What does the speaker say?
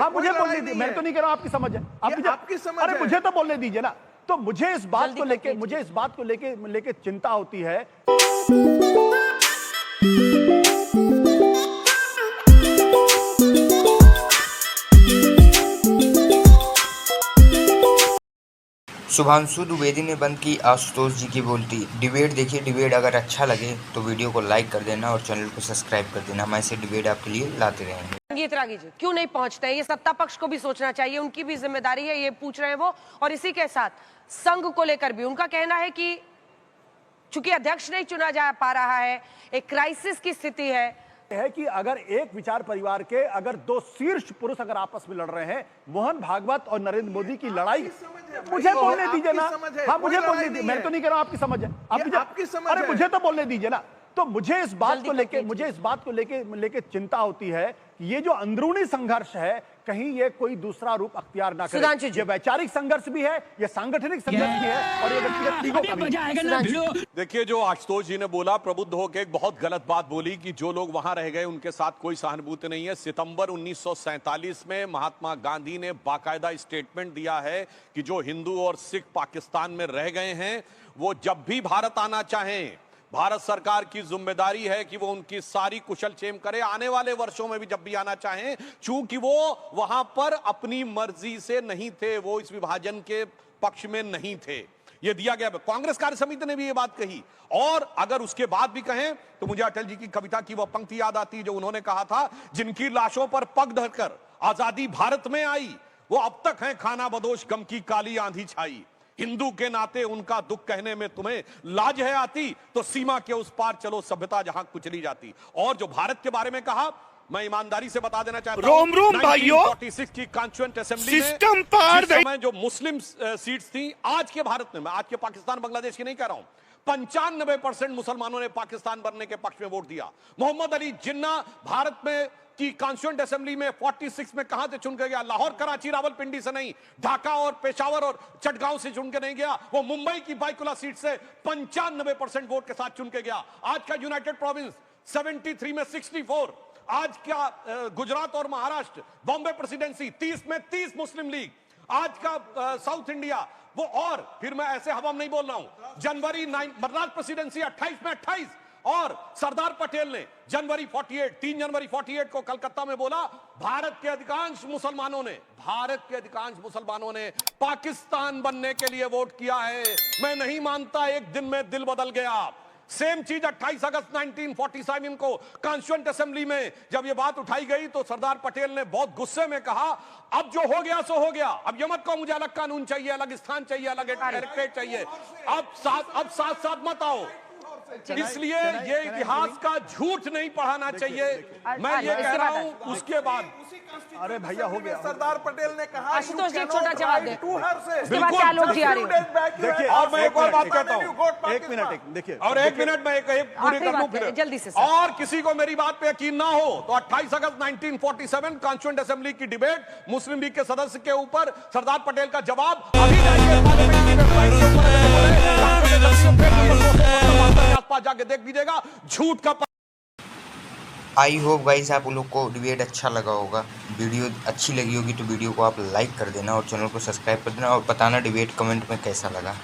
हाँ मुझे बोलने दीजिए, मैं तो नहीं कह रहा हूं आपकी समझ है, आपकी समझ। अरे मुझे तो बोलने दीजिए ना। तो मुझे इस बात को लेके चिंता होती है। शुभांशु द्विवेदी ने बंद की आशुतोष जी की बोलती। डिबेट देखिए। डिबेट अगर अच्छा लगे तो वीडियो को लाइक कर देना और चैनल को सब्सक्राइब कर देना। हम ऐसे डिबेट आपके लिए लाते रहेंगे। संगीत रागी जी क्यों नहीं पहुंचते हैं? ये सत्ता पक्ष को भी सोचना चाहिए, उनकी भी जिम्मेदारी है, ये पूछ रहे हैं वो। और इसी के साथ संघ को लेकर भी उनका कहना है कि चूंकि अध्यक्ष नहीं चुना जा पा रहा है, एक क्राइसिस की स्थिति है कि अगर एक विचार परिवार के अगर दो शीर्ष पुरुष अगर आपस में लड़ रहे हैं, मोहन भागवत और नरेंद्र मोदी की लड़ाई, मुझे बोलने दीजिए ना। हाँ मुझे बोलने दीजिए, मैं तो नहीं कह रहा हूं आपकी समझ है, आपकी समझ। अरे मुझे तो बोलने दीजिए ना। तो मुझे इस बात को लेके चिंता होती है कि ये जो अंदरूनी संघर्ष है कहीं ये कोई दूसरा रूप अख्तियार ना करे। ये वैचारिक संघर्ष भी है, ये सांगठनिक संघर्ष भी है और ये व्यक्तिगत ईगो का भी है। देखिए, जो आशुतोष जी ने बोला, प्रबुद्ध होकर एक बहुत गलत बात बोली कि जो लोग वहां रह गए उनके साथ कोई सहानुभूति नहीं है। सितंबर 1947 में महात्मा गांधी ने बाकायदा स्टेटमेंट दिया है कि जो हिंदू और सिख पाकिस्तान में रह गए हैं वो जब भी भारत आना चाहें, भारत सरकार की जिम्मेदारी है कि वो उनकी सारी कुशल क्षेम करे। आने वाले वर्षों में भी जब भी आना चाहें, चूंकि वो वहां पर अपनी मर्जी से नहीं थे, वो इस विभाजन के पक्ष में नहीं थे, ये दिया गया। कांग्रेस कार्य समिति ने भी ये बात कही। और अगर उसके बाद भी कहें तो मुझे अटल जी की कविता की वह पंक्ति याद आती जो उन्होंने कहा था, जिनकी लाशों पर पग धरकर आजादी भारत में आई, वो अब तक है खाना बदोश, गम की काली आंधी छाई। हिंदू के नाते उनका दुख कहने में तुम्हें लाज है आती, तो सीमा के उस पार चलो, सभ्यता जहां कुचली जाती। और जो भारत के बारे में कहा, मैं ईमानदारी से बता देना चाहता हूं, 1946 की कॉन्स्टिट्यूएंट असेंबली में जिस समय जो मुस्लिम सीट्स थी, आज के भारत में, मैं आज के पाकिस्तान बांग्लादेश की नहीं कह रहा हूं, 95% मुसलमानों ने पाकिस्तान बनने के पक्ष में वोट दिया। मोहम्मद अली जिन्ना भारत में की कॉन्स्टिट्यूएंट असेंबली में 46 में कहां से चुन के गया? लाहौर, कराची, रावलपिंडी से नहीं, ढाका और पेशावर और चटगांव से चुन के नहीं गया, वो मुंबई की बाइकुला सीट से 95% वोट के साथ चुन के गया। आज का यूनाइटेड प्रोविंस 73 में 64, आज का गुजरात और महाराष्ट्र, बॉम्बे प्रेसिडेंसी 30 में 30 मुस्लिम लीग, आज का साउथ इंडिया वो। और फिर मैं ऐसे हवा में नहीं बोल रहा हूं, जनवरी 9 मद्रास प्रेसिडेंसी 28 में 28, और सरदार पटेल ने जनवरी 48, 3 जनवरी 48 को कलकत्ता में बोला, भारत के अधिकांश मुसलमानों ने पाकिस्तान बनने के लिए वोट किया है। मैं नहीं मानता एक दिन में दिल बदल गया। सेम चीज 28 अगस्त 1947 को कॉन्स्टिट्यूएंट असेंबली में जब ये बात उठाई गई तो सरदार पटेल ने बहुत गुस्से में कहा, अब जो हो गया सो हो गया, अब ये मत कहो मुझे अलग कानून चाहिए, अलग स्थान चाहिए, अलग डायरेक्टरेट चाहिए, अब साथ मत आओ। इसलिए ये इतिहास का झूठ नहीं पढ़ाना चाहिए। मैं ये कह रहा हूं उसके बाद। अरे भैया हो गया। सरदार पटेल ने कहा, आशुतोष जी एक छोटा जवाब दें, उसके बाद क्या लोग जी आ रही है। देखिए, और मैं एक और बात कहता हूं, एक मिनट देखिए, और एक मिनट में एक पूरी कर लूं फिर जल्दी से। और किसी को मेरी बात पे यकीन ना हो तो 28 अगस्त 1947 कॉन्स्टिट्यूएंट असेंबली की डिबेट, मुस्लिम लीग के सदस्य के ऊपर सरदार पटेल का जवाब अभी आसपास जाके देख लीजिएगा, झूठ का। आई होप गाइस आप लोग को डिबेट अच्छा लगा होगा। वीडियो अच्छी लगी होगी तो वीडियो को आप लाइक कर देना और चैनल को सब्सक्राइब कर देना और बताना डिबेट कमेंट में कैसा लगा।